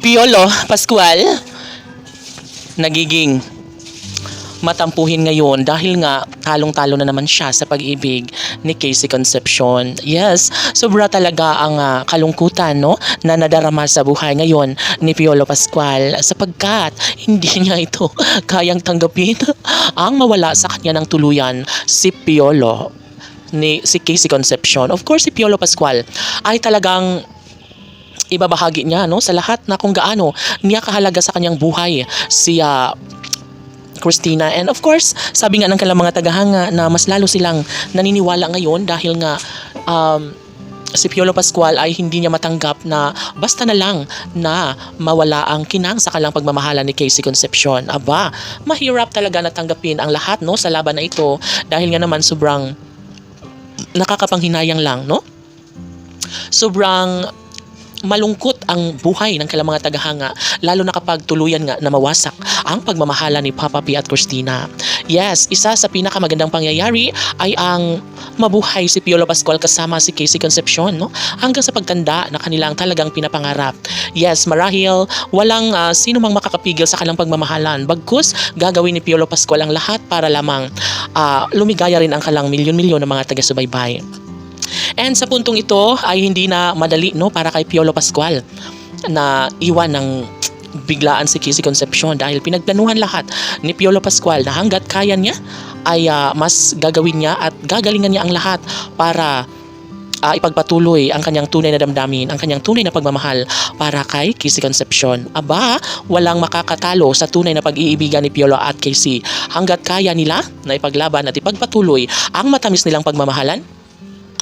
Piolo Pascual nagiging matampuhin ngayon dahil nga talong-talo na naman siya sa pag-ibig ni Casey Concepcion. Yes, sobra talaga ang kalungkutan no na nadarama sa buhay ngayon ni Piolo Pascual sapagkat hindi niya ito kayang tanggapin ang mawala sa kanya ng tuluyan si Piolo si Casey Concepcion. Of course, si Piolo Pascual ay talagang ibabahagi niya no sa lahat na kung gaano niya kahalaga sa kanyang buhay si Christina. And of course, sabi nga ng kanilang mga tagahanga na mas lalo silang naniniwala ngayon dahil nga si Piolo Pascual ay hindi niya matanggap na basta na lang na mawala ang kinang sa kanilang pagmamahala ni Casey Concepcion. Aba, mahirap talaga na tanggapin ang lahat no sa laban na ito dahil nga naman sobrang nakakapanghinayang lang no. Sobrang malungkot ang buhay ng kailang mga tagahanga lalo na kapag tuluyan nga na mawasak ang pagmamahala ni Papa P at Christina. Yes, isa sa pinakamagandang pangyayari ay ang mabuhay si Piolo Pascual kasama si Casey Concepcion no hanggang sa pagtanda na kanilang talagang pinapangarap. Yes, marahil walang sino mang makakapigil sa kanilang pagmamahalan bagkus gagawin ni Piolo Pascual ang lahat para lamang lumigaya rin ang kanilang milyon-milyon ng mga taga-subaybay. And sa puntong ito ay hindi na madali no para kay Piolo Pascual na iwan ng biglaan si Casey Concepcion dahil pinagplanuhan lahat ni Piolo Pascual na hanggat kaya niya ay mas gagawin niya at gagalingan niya ang lahat para ipagpatuloy ang kanyang tunay na damdamin, ang kanyang tunay na pagmamahal para kay Casey Concepcion. Aba, walang makakatalo sa tunay na pag-iibigan ni Piolo at Casey. Hanggat kaya nila na ipaglaban at ipagpatuloy ang matamis nilang pagmamahalan,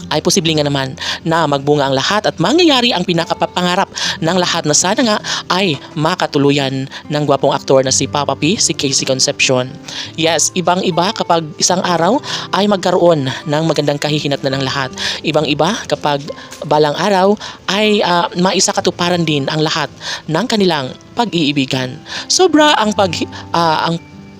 ay posible nga naman na magbunga ang lahat at mangyayari ang pinakapangarap ng lahat na sana nga ay makatuluyan ng gwapong aktor na si Papa P, si Casey Concepcion. Yes, ibang-iba kapag isang araw ay magkaroon ng magandang kahihinat na ng lahat. Ibang-iba kapag balang araw ay maisakatuparan din ang lahat ng kanilang pag-iibigan. Sobra ang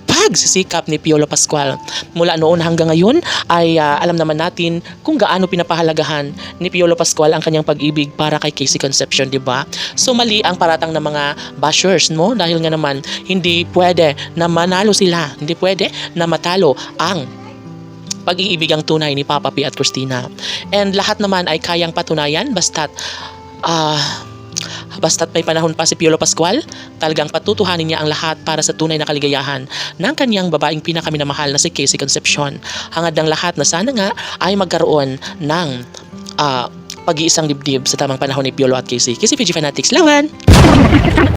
pagsisikap ni Piolo Pascual. Mula noon hanggang ngayon ay alam naman natin kung gaano pinapahalagahan ni Piolo Pascual ang kanyang pag-ibig para kay Casey Concepcion, di ba? So mali ang paratang ng mga bashers, no? Dahil nga naman hindi pwede na manalo sila, hindi pwede na matalo ang pag-iibigang tunay ni Papa P at Christina. And lahat naman ay kayang patunayan basta't may panahon pa si Piolo Pascual, talagang patutuhanin niya ang lahat para sa tunay na kaligayahan ng kanyang babaeng pinakaminamahal na si Casey Concepcion. Hangad ng lahat na sana nga ay magkaroon ng pag-iisang dibdib sa tamang panahon ni Piolo at Casey. Casey PG Fanatics, lawan!